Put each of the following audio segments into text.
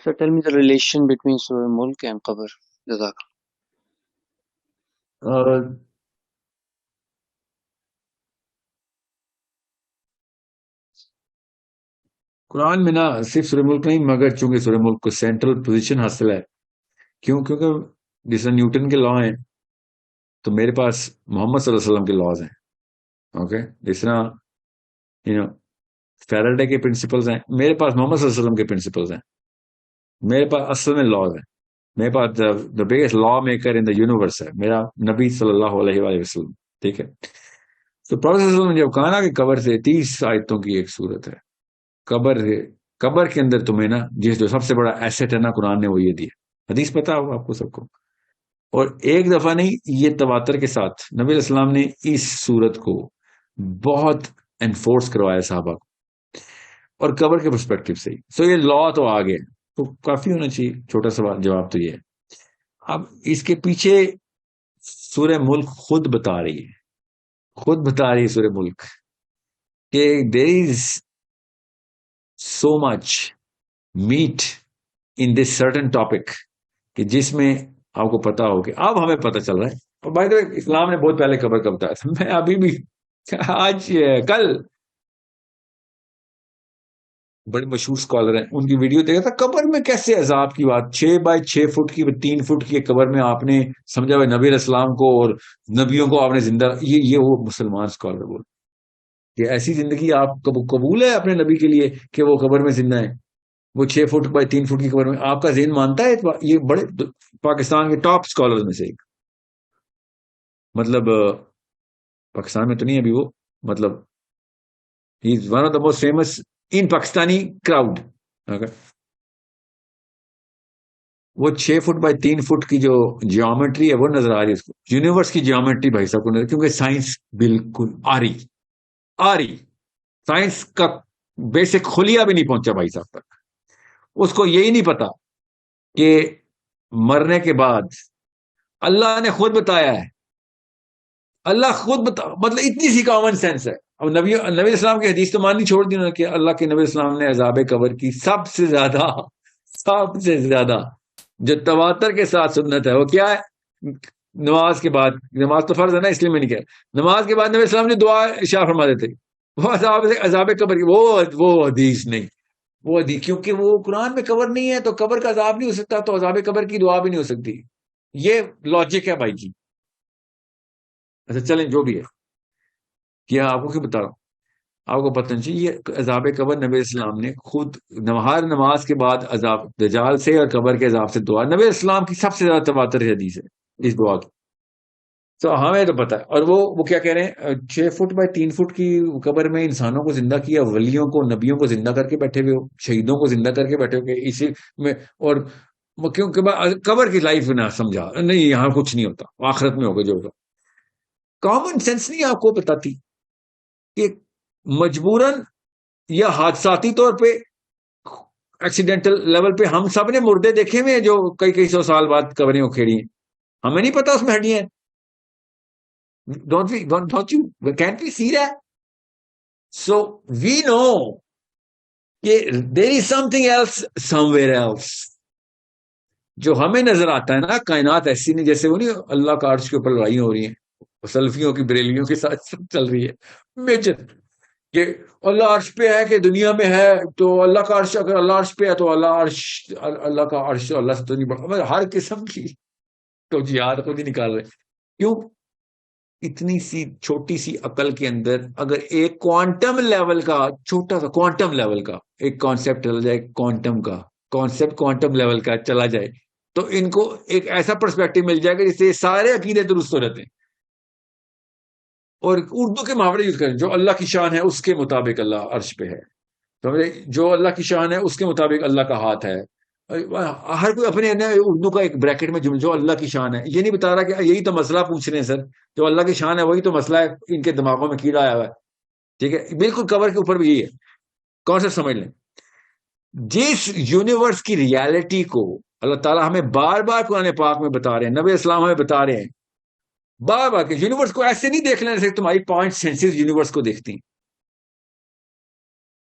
So tell me the relation between Surah Mulk and Qabr. Jazak. قرآن میں نہ صرف سورہ ملک نہیں مگر چونکہ سورہ ملک کو سینٹرل پوزیشن حاصل ہے. کیونکہ جس طرح نیوٹن کے لا ہیں تو میرے پاس محمد صلی اللہ علیہ وسلم کے لاز ہیں. اوکے, جس طرح فیراڈے کے پرنسپلز ہیں, میرے پاس محمد صلی اللہ علیہ وسلم کے پرنسپلز ہیں. میرے پاس اصل میں لاز ہیں. میرے پاس the biggest law maker in the universe ہے میرا نبی صلی اللہ علیہ وآلہ وسلم. ٹھیک ہے, تو پروفیسر صلی اللہ علیہ وسلم نے جب کہا نا کہ قبر سے 30 آیتوں کی ایک صورت ہے, قبر کے اندر تمہیں نا جو سب سے بڑا ایسٹ ہے نا قرآن نے وہ یہ دیا. حدیث پتا ہوگا آپ کو سب کو. اور ایک دفعہ نہیں, یہ تواتر کے ساتھ نبی علیہ السلام نے اس صورت کو بہت انفورس کروایا صحابہ کو, اور قبر کے پرسپیکٹو سے. سو یہ لا تو آ گیا تو کافی ہونا چاہیے. چھوٹا سوال جواب تو یہ ہے. اب اس کے پیچھے سورہ ملک خود بتا رہی ہے سورہ ملک کہ دیر از so much meat in this certain topic کہ جس میں آپ کو پتا ہو کہ اب ہمیں پتا چل رہا ہے. اور بھائی تو اسلام نے بہت پہلے قبر کا بتایا تھا. میں ابھی بھی کل بڑے مشہور اسکالر ہیں, ان کی ویڈیو دیکھا تھا, قبر میں کیسے عذاب کی بات, 6x6 فٹ کی 3 فٹ کی قبر میں آپ نے سمجھا ہوا نبی علیہ السلام کو اور نبیوں کو آپ نے زندہ. یہ وہ مسلمان اسکالر بول کہ ایسی زندگی آپ قبول ہے اپنے نبی کے لیے کہ وہ قبر میں زندہ ہے. وہ 6 فٹ بائی 3 فٹ کی قبر میں آپ کا ذہن مانتا ہے؟ یہ بڑے پاکستان کے ٹاپ اسکالر میں سے ایک, مطلب پاکستان میں تو نہیں ابھی وہ, مطلب he is one of the most famous in Pakistani crowd. وہ 6 فٹ بائی 3 فٹ کی جو جیومیٹری ہے وہ نظر آ رہی ہے اس کو, یونیورس کی جیومیٹری بھائی صاحب کو نظر, کیونکہ سائنس بالکل آ رہی سائنس کا بیسک خلیہ بھی نہیں پہنچا بھائی صاحب تک. اس کو یہی نہیں پتا کہ مرنے کے بعد اللہ نے خود بتایا ہے, اللہ خود مطلب اتنی سی کامن سینس ہے. اب نبی اسلام کی حدیث تو ماننی چھوڑ دی کہ اللہ کے نبی اسلام نے عذاب قبر کی سب سے زیادہ جو تواتر کے ساتھ سنت ہے وہ کیا ہے؟ نماز کے بعد, نماز تو فرض ہے نا اس لیے میں نہیں کہا, نماز کے بعد نبی اسلام نے دعا ارشاد فرما دیتے. وہ عذاب قبر کی وہ حدیث نہیں, وہ حدیث, کیونکہ وہ قرآن میں قبر نہیں ہے تو قبر کا عذاب نہیں ہو سکتا, تو عذاب قبر کی دعا بھی نہیں ہو سکتی. یہ لاجک ہے بھائی جی. اچھا چلیں جو بھی ہے, کیا آپ کو کیوں بتا رہا ہوں, آپ کو پتہ نہیں چاہیے. یہ عذاب قبر نبی اسلام نے خود ہر نماز کے بعد عذاب دجال سے اور قبر کے عذاب سے دعا, نبی اسلام کی سب سے زیادہ تواتر حدیث ہے اس دعا کی. تو ہمیں تو پتا ہے. اور وہ کیا کہہ رہے ہیں, 6 فٹ بائی 3 فٹ کی قبر میں انسانوں کو زندہ کیا, ولیوں کو نبیوں کو زندہ کر کے بیٹھے ہوئے ہو, شہیدوں کو زندہ کر کے بیٹھے ہوئے اسی میں. اور کیونکہ قبر کی لائف نہ سمجھا نہیں, یہاں کچھ نہیں ہوتا, آخرت میں ہوگا جو ہوگا. کامن سینس نہیں آپ کو بتاتی کہ مجبوراً یا حادثاتی طور پہ ایکسیڈنٹل لیول پہ ہم سب نے مردے دیکھے ہوئے ہیں جو کئی 100 سال بعد قبریں اکھیڑی ہیں, ہمیں نہیں پتا اس میں ہڈیاں ہیں. Don't you can't we see that? So we know کہ there is something else somewhere else جو ہمیں نظر آتا ہے نا. کائنات ایسی نہیں جیسے وہ نہیں اللہ کا عرش کے اوپر لڑائیاں ہو رہی ہیں, سلفیوں کی بریلیوں کے ساتھ چل رہی ہے میجر کہ اللہ عرش پہ ہے کہ دنیا میں ہے, تو اللہ کا عرش, اگر اللہ عرش پہ ہے تو اللہ کا عرش اللہ سے تو نہیں بڑھا. ہر قسم کی تو جہاد خود ہی نکال رہے. کیوں؟ اتنی سی چھوٹی سی عقل کے اندر اگر ایک کوانٹم لیول کا, چھوٹا سا کوانٹم لیول کا ایک کانسیپٹ چلا جائے, کوانٹم لیول کا چلا جائے, تو ان کو ایک ایسا پرسپیکٹو مل جائے گا جس سے سارے عقیدے درست ہو رہتے ہیں. اور اردو کے محاورے یوز کریں, جو اللہ کی شان ہے اس کے مطابق اللہ عرش پہ ہے, جو اللہ کی شان ہے اس کے مطابق اللہ کا ہاتھ ہے. ہر کوئی اپنے اردو کا ایک بریکٹ میں جو اللہ کی شان ہے, یہ نہیں بتا رہا کہ یہی تو مسئلہ پوچھ رہے ہیں سر, جو اللہ کی شان ہے وہی تو مسئلہ ہے, ان کے دماغوں میں کیڑا آیا ہوا ہے. ٹھیک ہے, بالکل قبر کے اوپر بھی یہی ہے. کانسیپٹ سمجھ لیں, جس یونیورس کی ریالٹی کو اللہ تعالیٰ ہمیں بار بار قرآن پاک میں بتا رہے ہیں, نبی اسلام ہمیں بتا رہے ہیں بار بار کہ یونیورس کو ایسے نہیں دیکھ لینے سے تمہاری 5 سینسز یونیورس کو دیکھتی ہیں.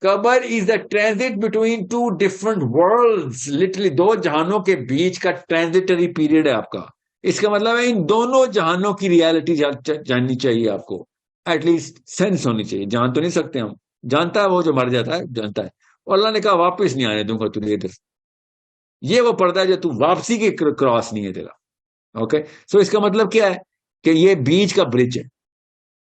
قبر is the transit between two different worlds. Literally دو جہانوں کے بیچ کا ٹرانزٹری پیریڈ ہے آپ کا. اس کا مطلب ہے ان دونوں جہانوں کی ریالٹی جاننی چاہیے آپ کو, ایٹ لیسٹ سینس ہونی چاہیے. جان تو نہیں سکتے ہم, جانتا ہے وہ جو مر جاتا ہے جانتا ہے. اور اللہ نے کہا واپس نہیں آنے دوں گا تجھے ادھر. یہ وہ پردہ ہے جو تو واپسی کے کراس نہیں ہے تیرا. اوکے, سو اس کا مطلب کیا ہے کہ یہ بیچ کا برج ہے.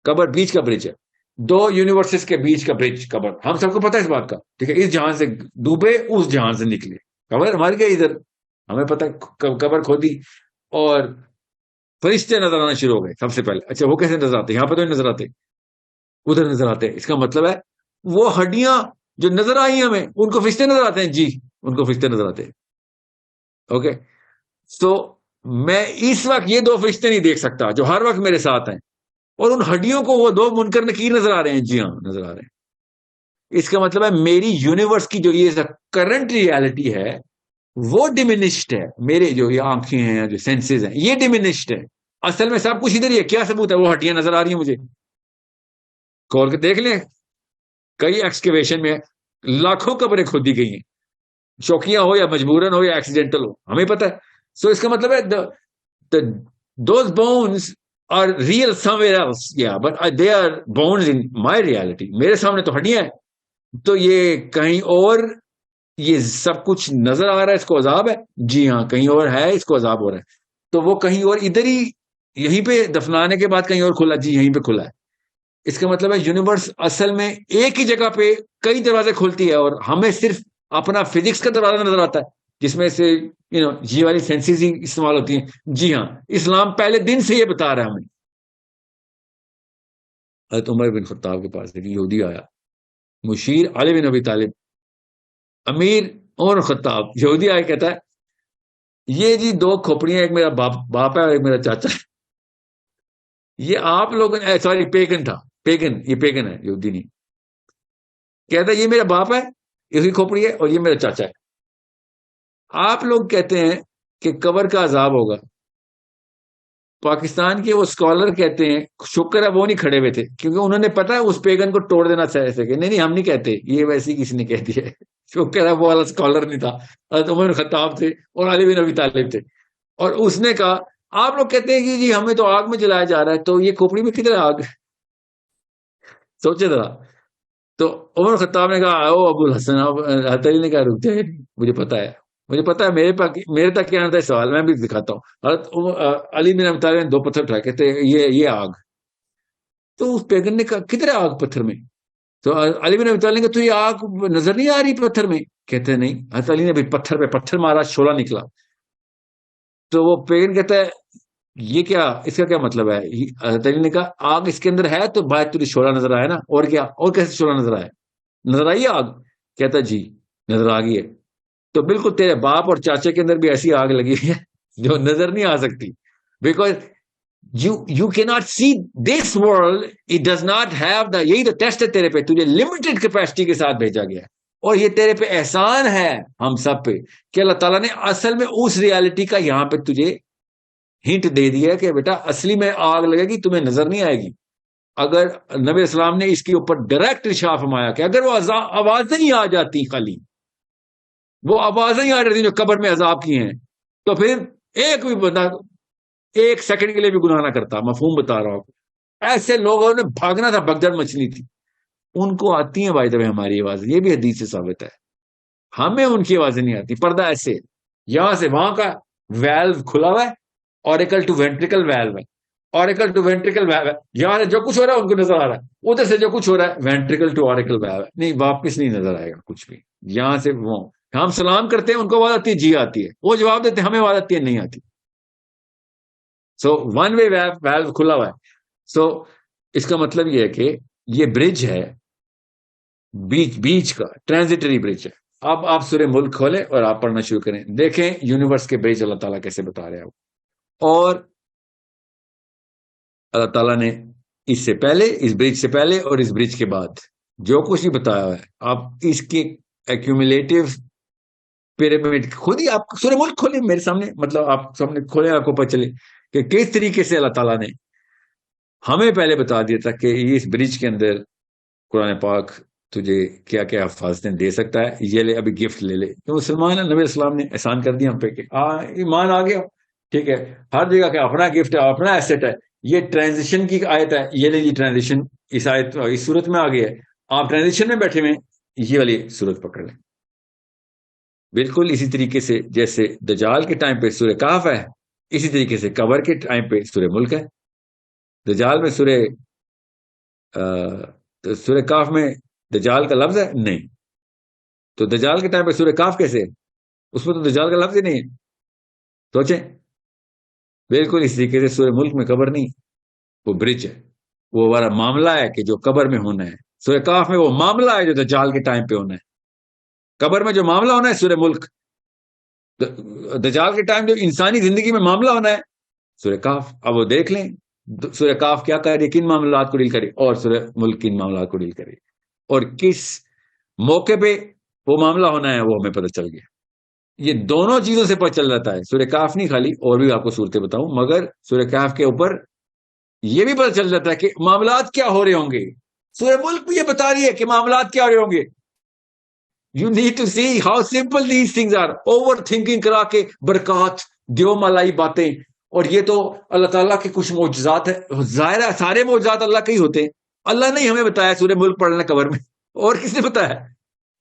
قبر بیچ کا برج ہے, دو یونیورسز کے بیچ کا برج قبر. ہم سب کو پتا ہے اس بات کا, ٹھیک ہے. اس جہان سے ڈوبے, اس جہان سے نکلے. قبر مر گئے ادھر, ہمیں پتا قبر کھودی اور فرشتے نظر آنا شروع ہو گئے سب سے پہلے. اچھا وہ کیسے نظر آتے؟ یہاں پہ تو نہیں نظر آتے, ادھر نظر آتے. اس کا مطلب ہے وہ ہڈیاں جو نظر آئی ہمیں, ان کو فرشتے نظر آتے ہیں. جی, ان کو فرشتے نظر آتے ہیں. اوکے, سو میں اس وقت یہ دو فرشتے نہیں دیکھ سکتا جو ہر وقت میرے ساتھ ہیں, اور ان ہڈیوں کو وہ دو منکر نکیر نظر آ رہے ہیں. جی ہاں, نظر آ رہے ہیں. اس کا مطلب ہے میری یونیورس کی جو یہ کرنٹ ریالٹی ہے وہ ڈیمینشڈ ہے. میرے جو یہ آنکھیں ہیں, جو سینسز ہیں, یہ ڈیمینشڈ ہے. اصل میں سب کچھ ادھر ہی ہے. کیا ثبوت ہے؟ وہ ہڈیاں نظر آ رہی ہیں مجھے, کھول کے دیکھ لیں. کئی ایکسکیویشن میں لاکھوں قبریں کھودی گئی ہیں, شوقیہ ہو یا مجبوراً ہو یا ایکسیڈنٹل ہو, ہمیں پتہ ہے. سو اس کا مطلب ہے those bones are real somewhere else, yeah, but they are bones in my reality. میرے سامنے تو ہڈیاں ہیں, تو یہ کہیں اور یہ سب کچھ نظر آ رہا ہے, اس کو عذاب ہے. جی ہاں, کہیں اور ہے, اس کو عذاب ہو رہا ہے. تو وہ کہیں اور ادھر ہی, یہیں پہ دفنانے کے بعد کہیں اور کھلا. جی یہیں پہ کھلا ہے. اس کا مطلب ہے یونیورس اصل میں ایک ہی جگہ پہ کئی دروازے کھولتی ہے, اور ہمیں صرف اپنا فزکس کا دروازہ نظر آتا ہے جس میں سے یہ والی سینسز ہی استعمال ہوتی ہیں. جی ہاں, اسلام پہلے دن سے یہ بتا رہا ہے ہمیں. حضرت عمر بن خطاب کے پاس ایک یہودی آیا, مشیر علی بن ابی طالب, امیر عمر خطاب. یہودی آیا, کہتا ہے یہ جی دو کھوپڑیاں, ایک میرا باپ ہے اور ایک میرا چاچا ہے. یہ آپ لوگوں نے, سوری پیگن تھا, پیگن, یہ پیگن ہے, یہودی نہیں. کہتا ہے یہ میرا باپ ہے, اسی کھوپڑی ہے, اور یہ میرا چاچا ہے. آپ لوگ کہتے ہیں کہ قبر کا عذاب ہوگا. پاکستان کے وہ اسکالر کہتے ہیں, شکر ہے وہ نہیں کھڑے ہوئے تھے, کیونکہ انہوں نے پتا ہے اس پیگن کو توڑ دینا چاہے سکے. نہیں ہم نہیں کہتے, یہ ویسے کسی نے کہہ دیا ہے. شکر ہے وہ والا اسکالر نہیں تھا. حضرت عمر خطاب تھے اور علی بن ابی طالب تھے, اور اس نے کہا آپ لوگ کہتے ہیں کہ جی ہمیں تو آگ میں جلایا جا رہا ہے, تو یہ کھوپڑی میں کدھر آگ؟ سوچے ذرا. تو عمر خطاب نے کہا او ابو الحسن, حضرت علی نے کہا رک جائے, مجھے پتا ہے میرے تک کیا آتا ہے سوال, میں بھی دکھاتا ہوں. حضرت علی بن ابی طالب نے دو پتھر اٹھائے, کہتے یہ آگ. تو اس پیغمبر نے کہا کدھر ہے آگ پتھر میں؟ تو علی بن ابی طالب نے کہا تو یہ آگ نظر نہیں آ رہی پتھر میں؟ کہتے نہیں. حضرت علی نے بھی پتھر پہ پتھر مارا, شعلہ نکلا. تو وہ پیغمبر کہتا ہے یہ کیا, اس کا کیا مطلب ہے؟ حضرت علی نے کہا آگ اس کے اندر ہے تو باہر تجھے شعلہ نظر آیا نا, اور کیا, اور کیسے شعلہ نظر آیا؟ نظر آئی آگ؟ کہتا جی نظر آ گئی ہے. تو بالکل تیرے باپ اور چاچے کے اندر بھی ایسی آگ لگی ہے جو نظر نہیں آ سکتی, because you cannot see this world, it does not have the, یہی تو ٹیسٹ ہے تیرے پہ, تجھے لمیٹڈ کیپیسٹی کے ساتھ بھیجا گیا ہے. اور یہ تیرے پہ احسان ہے ہم سب پہ کہ اللہ تعالیٰ نے اصل میں اس ریالٹی کا یہاں پہ تجھے ہنٹ دے دیا کہ بیٹا اصلی میں آگ لگے گی, تمہیں نظر نہیں آئے گی. اگر نبی اسلام نے اس کے اوپر ڈائریکٹ ارشاد فرمایا کہ اگر وہ آوازیں ہی آ جاتی, خالی وہ آوازیں ہی آ جاتی جو قبر میں عذاب کی ہیں, تو پھر ایک بھی بندہ ایک سیکنڈ کے لیے بھی گناہ نہ کرتا. مفہوم بتا رہا ہوں. ایسے لوگوں نے بھاگنا تھا, بگدڑ مچھلی تھی. ان کو آتی ہیں بھائی ہماری آوازیں, یہ بھی حدیث سے ثابت ہے. ہمیں ان کی آوازیں نہیں آتی. پردہ ایسے یہاں سے وہاں کا ویلو کھلا ہوا ہے, اوریکل ٹو وینٹریکل ویلو ہے, اوریکل ٹو وینٹریکل ویلو ہے. یہاں سے جو کچھ ہو رہا ہے ان کو نظر آ رہا ہے, ادھر سے جو کچھ ہو رہا ہے وینٹریکل ٹو اوریکل ویلو ہے. نہیں, واپس نہیں نظر آئے گا کچھ بھی. یہاں سے وہ ہم سلام کرتے ہیں, ان کو آواز آتی ہے, جی آتی ہے. وہ جواب دیتے ہیں, ہمیں آواز آتی ہے, نہیں آتی. سو ون وے ویلو کھلا ہوا ہے. سو اس کا مطلب یہ ہے کہ یہ برج ہے, بیچ کا ٹرانزٹری برج ہے. اب آپ سورہ ملک کھولیں اور آپ پڑھنا شروع کریں, دیکھیں یونیورس کے برج اللہ تعالیٰ کیسے بتا رہے ہیں. اور اللہ تعالیٰ نے اس سے پہلے, اس برج سے پہلے اور اس برج کے بعد جو کچھ بھی بتایا ہوا ہے, آپ اس کے ایکومولیٹو پیرامڈ خود ہی آپ سورہ ملک کھولیں میرے سامنے, مطلب آپ سامنے کھولیں, آپ کو پتہ چلے کہ کس طریقے سے اللہ تعالیٰ نے ہمیں پہلے بتا دیا تھا کہ اس برج کے اندر قرآن پاک تجھے کیا کیا حفاظتیں دے سکتا ہے، یہ لے ابھی گفٹ لے لے. تو مسلمان ہے، نبی اسلام نے احسان کر دیا ہم پہ کہ ایمان آ گیا، ٹھیک ہے، ہر جگہ کا اپنا گفٹ ہے، اپنا ایسٹ ہے. یہ ٹرانزیشن کی آیت ہے، یہ لے جی ٹرانزیشن اس آیت اس صورت میں آ گئی ہے، آپ ٹرانزیشن میں بیٹھے ہوئے یہ والی صورت پکڑ لیں. بالکل اسی طریقے سے جیسے دجال کے ٹائم پہ سورہ کہف ہے، اسی طریقے سے قبر کے ٹائم پہ سورہ ملک ہے. دجال میں سورہ کہف میں دجال کا لفظ ہے نہیں، تو دجال کے ٹائم پہ سورہ کہف کیسے؟ اس میں تو دجال کا لفظ ہی نہیں ہے. سوچیں، بالکل اس طریقے سے سورہ ملک میں قبر نہیں، وہ برج ہے، وہ والا معاملہ ہے کہ جو قبر میں ہونا ہے. سورہ کہف میں وہ معاملہ ہے جو دجال کے ٹائم پہ ہونا ہے. قبر میں جو معاملہ ہونا ہے سورہ ملک، دجال کے ٹائم جو انسانی زندگی میں معاملہ ہونا ہے سورہ کہف. اب وہ دیکھ لیں سورہ کہف کیا کر رہی ہے، کن معاملات کو ڈیل کرے، اور سورہ ملک کن معاملات کو ڈیل کرے، اور کس موقع پہ وہ معاملہ ہونا ہے وہ ہمیں پتہ چل گیا. یہ دونوں چیزوں سے پتہ چل جاتا ہے. سورہ کہف نہیں خالی، اور بھی آپ کو صورتیں بتاؤں، مگر سورہ کہف کے اوپر یہ بھی پتہ چل جاتا ہے کہ معاملات کیا ہو رہے ہوں گے. سورہ ملک بھی یہ بتا رہی ہے کہ معاملات کیا ہو رہے ہوں گے. You need to see how simple these things are. Over thinking کرا کے برکات دیو ملائی باتیں، اور یہ تو اللہ تعالیٰ کے کچھ معجزات ہیں. ظاہر ہے سارے معجزات اللہ کے ہی ہوتے ہیں. اللہ نے ہی ہمیں بتایا سورہ ملک پڑھنا قبر میں، اور کس نے بتایا؟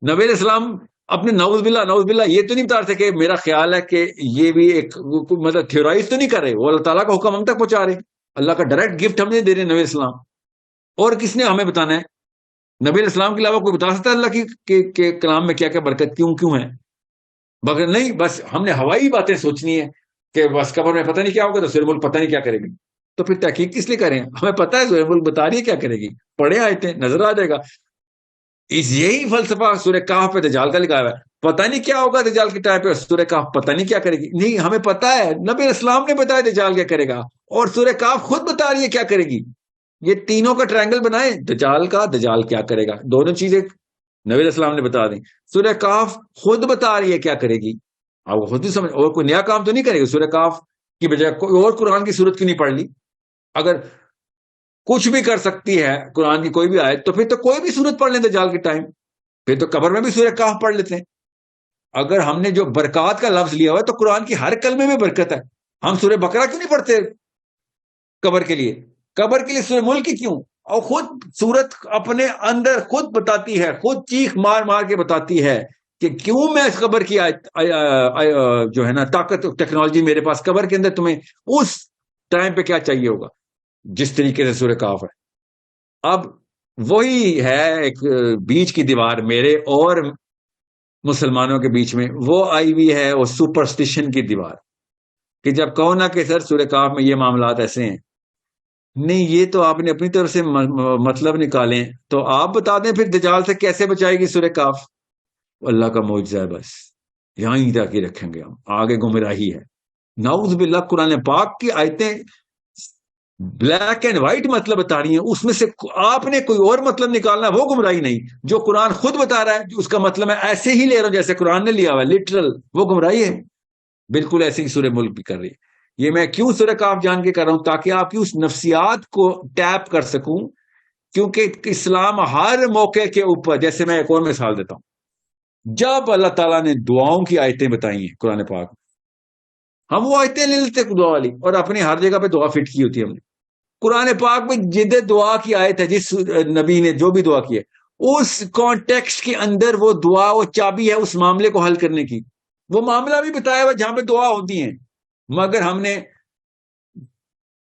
نبی علیہ السلام اپنے نعوذ باللہ یہ تو نہیں بتا رہے کہ میرا خیال ہے کہ یہ بھی ایک مطلب تھیورائز تو نہیں کر رہے، وہ اللہ تعالیٰ کا حکم ہم تک پہنچا رہے ہیں. اللہ کا ڈائریکٹ گفٹ ہم نے دے رہے نبی علیہ السلام. اور کس نے ہمیں بتانا ہے؟ نبی علیہ السلام کے علاوہ کوئی بتا سکتا ہے اللہ کی کلام میں کیا کیا برکت کیوں ہے؟ مگر نہیں، بس ہم نے ہوائی باتیں سوچنی ہے کہ بس قبر میں پتہ نہیں کیا ہوگا تو سورہ ملک پتہ نہیں کیا کرے گی. تو پھر تحقیق کس لیے کریں؟ ہمیں پتہ ہے سورہ ملک بتا رہی ہے کیا کرے گی، پڑھے آیتیں نظر آ جائے گا. یہی فلسفہ سورہ کہف پہ دجال کا لکھا ہوا ہے. پتہ نہیں کیا ہوگا دجال کے ٹائم پہ، سورہ کہف پتہ نہیں کیا کرے گی. نہیں، ہمیں پتہ ہے، نبی علیہ السلام نے بتایا دجال کیا کرے گا، اور سورہ کہف خود بتا رہی ہے کیا کرے گی. یہ تینوں کا ٹرائنگل بنائیں، دجال کا، دجال کیا کرے گا، دونوں چیزیں نبی علیہ السلام نے بتا دیں. سورہ کہف خود بتا رہی ہے کیا کرے گی، آپ خود ہی سمجھ، اور کوئی نیا کام تو نہیں کرے گی. سورہ کہف کی بجائے کوئی اور قرآن کی صورت کیوں نہیں پڑھ لی؟ اگر کچھ بھی کر سکتی ہے قرآن کی کوئی بھی آیت، تو پھر تو کوئی بھی صورت پڑھ لیں دجال کے ٹائم، پھر تو قبر میں بھی سورہ کہف پڑھ لیتے ہیں. اگر ہم نے جو برکات کا لفظ لیا ہوا ہے تو قرآن کی ہر کلمے میں برکت ہے. ہم سورہ بقرہ کیوں نہیں پڑھتے قبر کے لیے؟ قبر کے لیے سورہ ملک کی کیوں؟ اور خود سورت اپنے اندر خود بتاتی ہے، خود چیخ مار مار کے بتاتی ہے کہ کیوں میں اس قبر کی جو ہے نا طاقت ٹیکنالوجی میرے پاس، قبر کے اندر تمہیں اس ٹائم پہ کیا چاہیے ہوگا، جس طریقے سے سورہ کہف ہے. اب وہی ہے ایک بیچ کی دیوار میرے اور مسلمانوں کے بیچ میں، وہ آئی ہوئی ہے وہ سپرسٹیشن کی دیوار، کہ جب کہو نا کہ سر سورہ کہف میں یہ معاملات ایسے ہیں، نہیں یہ تو آپ نے اپنی طرف سے مطلب نکالیں، تو آپ بتا دیں پھر دجال سے کیسے بچائے گی سورہ کہف. اللہ کا معجزہ ہے، بس یہاں ہی جا کے رکھیں گے ہم، آگے گمراہی ہے. نعوذ باللہ قرآن پاک کی آیتیں بلیک اینڈ وائٹ مطلب بتا رہی ہیں، اس میں سے آپ نے کوئی اور مطلب نکالنا ہے، وہ گمراہی نہیں. جو قرآن خود بتا رہا ہے اس کا مطلب میں ایسے ہی لے رہا ہوں جیسے قرآن نے لیا ہوا ہے، لٹرل، وہ گمراہی ہے. بالکل ایسے ہی سورہ ملک بھی کر رہی ہے. یہ میں کیوں سورہ کہف جان کے کر رہا ہوں؟ تاکہ آپ کی اس نفسیات کو ٹیپ کر سکوں، کیونکہ اسلام ہر موقع کے اوپر، جیسے میں ایک اور مثال دیتا ہوں، جب اللہ تعالیٰ نے دعاؤں کی آیتیں بتائی ہیں قرآن پاک میں، ہم وہ آیتیں لے لیتے دعا والی، اور اپنی ہر جگہ پہ دعا فٹ کی ہوتی ہے ہم نے. قرآن پاک میں جد دعا کی آیت ہے، جس نبی نے جو بھی دعا کی ہے اس کانٹیکسٹ کے اندر وہ دعا، وہ چابی ہے اس معاملے کو حل کرنے کی. وہ معاملہ بھی بتایا ہوا جہاں پہ دعا ہوتی ہیں، مگر ہم نے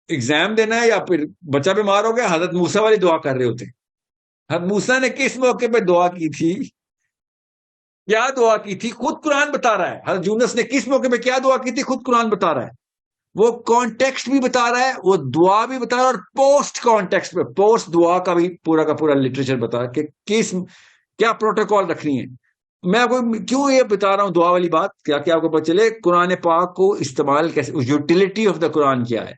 ایگزام دینا ہے یا پھر بچہ بیمار ہو گیا، حضرت موسیٰ والی دعا کر رہے ہوتے ہیں. حضرت موسیٰ نے کس موقع پہ دعا کی تھی، کیا دعا کی تھی، خود قرآن بتا رہا ہے. حضرت یونس نے کس موقع پہ کیا دعا کی تھی، خود قرآن بتا رہا ہے. وہ کانٹیکسٹ بھی بتا رہا ہے، وہ دعا بھی بتا رہا ہے، اور پوسٹ کانٹیکسٹ پہ، پوسٹ دعا کا بھی پورا کا پورا لٹریچر بتا رہا ہے کہ کیا پروٹوکول رکھنی ہے. میں آپ کو کیوں یہ بتا رہا ہوں دعا والی بات، کیا کہ آپ کو پتہ چلے قرآن پاک کو استعمال کیسے، یوٹیلیٹی آف دا قرآن کیا ہے.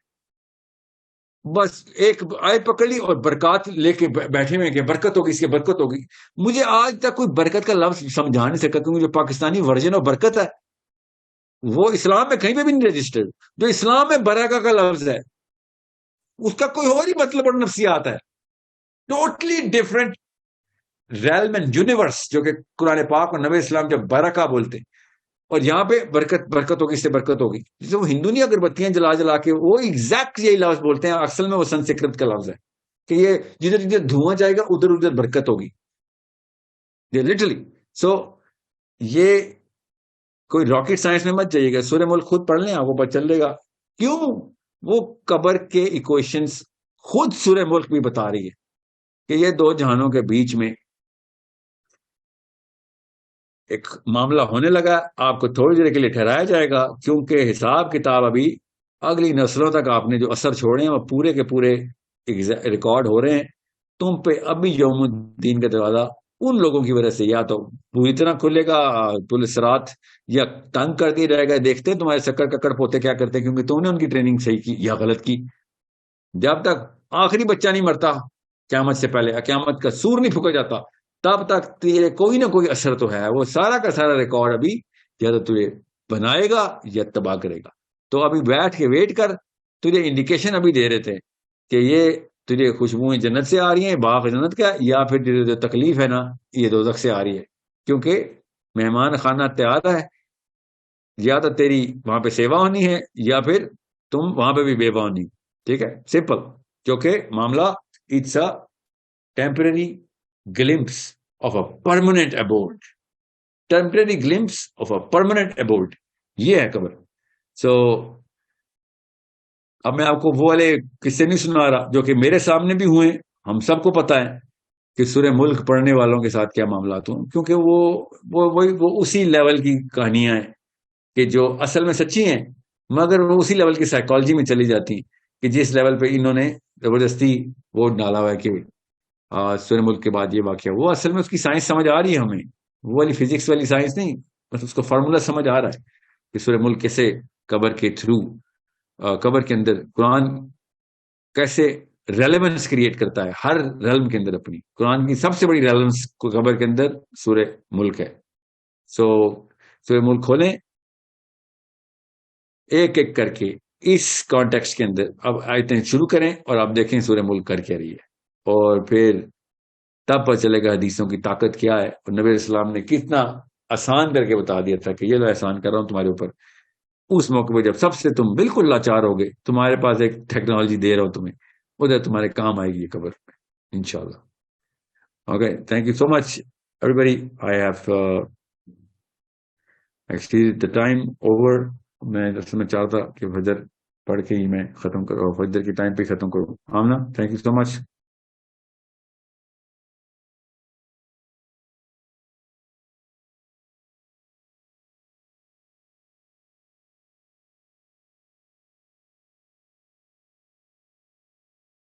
بس ایک آیت پکڑ لی اور برکات لے کے بیٹھے ہوئے کہ برکت ہوگی، اس کی برکت ہوگی. مجھے آج تک کوئی برکت کا لفظ سمجھا نہیں سکا، کیونکہ جو پاکستانی ورژن آف برکت ہے وہ اسلام میں کہیں پہ بھی نہیں رجسٹرڈ. جو اسلام میں برکت کا لفظ ہے اس کا کوئی اور ہی مطلب اور نفسیات ہے، totally different realm and universe جو کہ قرآن پاک اور نبی اسلام جب برکہ بولتے ہیں، اور یہاں پہ برکت ہوگی، اس سے برکت ہوگی. جسے وہ ہندو نہیں اگربتیاں جلا جلا کے وہ ایگزیکٹ یہی لفظ بولتے ہیں، اصل میں وہ سنسکرت کا لفظ ہے کہ یہ جدھر جدھر دھواں جائے گا ادھر ادھر برکت ہوگی. لٹرلی. سو یہ کوئی راکٹ سائنس میں مت جائیے گا، سورہ ملک خود پڑھ لیں آپ کو پتہ چل گا. کیوں؟ وہ قبر کے ایکویشنز خود سورہ ملک بھی بتا رہی ہے کہ یہ دو جہانوں کے بیچ میں ایک معاملہ ہونے لگا. آپ کو تھوڑی دیر کے لیے ٹھہرایا جائے گا کیونکہ حساب کتاب ابھی اگلی نسلوں تک آپ نے جو اثر چھوڑے ہیں وہ پورے کے پورے ریکارڈ ہو رہے ہیں. تم پہ ابھی یوم الدین کا دروازہ ان لوگوں کی وجہ سے یا تو پوری طرح کھلے گا پولیس رات، یا تنگ کرتے ہی رہے گا. دیکھتے ہیں تمہارے شکر ککڑ پوتے کیا کرتے ہیں، کیونکہ تم نے ان کی ٹریننگ صحیح کی یا غلط کی. جب تک آخری بچہ نہیں مرتا قیامت سے پہلے، قیامت کا سور نہیں پھونکا جاتا، تب تک تیرے کوئی نہ کوئی اثر تو ہے. وہ سارا کا سارا ریکارڈ ابھی یا تو تجھے بنائے گا یا تباہ کرے گا. تو ابھی بیٹھ کے ویٹ کر. تجھے انڈیکیشن ابھی دے رہے تھے کہ یہ تجھے خوشبوئیں جنت سے آ رہی ہیں، باغ جنت کا، یا پھر تجھے جو تکلیف ہے نا یہ دوزخ سے آ رہی ہے، کیونکہ مہمان خانہ تیار ہے. یا تو تیری وہاں پہ سیوا ہونی ہے یا پھر تم وہاں پہ بھی بیوہ ہونی. ٹھیک ہے، سمپل. کیونکہ معاملہ it's a temporary glimpse of a permanent abode. Temporary glimpse of a permanent abode, یہ ہے قبر. سو اب میں آپ کو وہ والے قصے نہیں سنا رہا جو کہ میرے سامنے بھی ہوئے. ہم سب کو پتا ہے کہ سورہ ملک پڑھنے والوں کے ساتھ کیا معاملات ہوں، کیونکہ وہ اسی لیول کی کہانیاں ہیں کہ جو اصل میں سچی ہیں، مگر وہ اسی لیول کی سائیکالوجی میں چلی جاتی ہیں کہ جس لیول پہ انہوں نے زبردستی وہ ڈالا ہوا ہے کہ سورہ ملک کے بعد یہ واقعہ. وہ اصل میں اس کی سائنس سمجھ آ رہی ہے ہمیں، وہ والی فزکس والی سائنس نہیں، بس اس کو فارمولا سمجھ آ رہا ہے کہ سورہ ملک کیسے قبر کے تھرو، قبر کے اندر قرآن کیسے ریلیونس کریٹ کرتا ہے ہر ریلم کے اندر. اپنی قرآن کی سب سے بڑی ریلیونس قبر کے اندر سورہ ملک ہے. سو سورہ ملک کھولیں ایک ایک کر کے اس کانٹیکسٹ کے اندر، اب آیتیں شروع کریں اور آپ دیکھیں سورہ ملک کر کیا رہی ہے، اور پھر تب پتہ چلے گا حدیثوں کی طاقت کیا ہے، اور نبی اسلام نے کتنا آسان کر کے بتا دیا تھا کہ یہ لو احسان کر رہا ہوں تمہارے اوپر. اس موقع پہ جب سب سے تم بالکل لاچار ہو گئے، تمہارے پاس ایک ٹیکنالوجی دے رہا ہوں تمہیں، ادھر تمہارے کام آئے گی یہ قبر میں انشاءاللہ. Okay, thank you so much every body. I have extend the time over. میں اصل میں چاہتا کہ فجر پڑھ کے ہی میں ختم کروں، فجر کی ٹائم پہ ختم کروں. آمنا، تھینک یو سو مچ.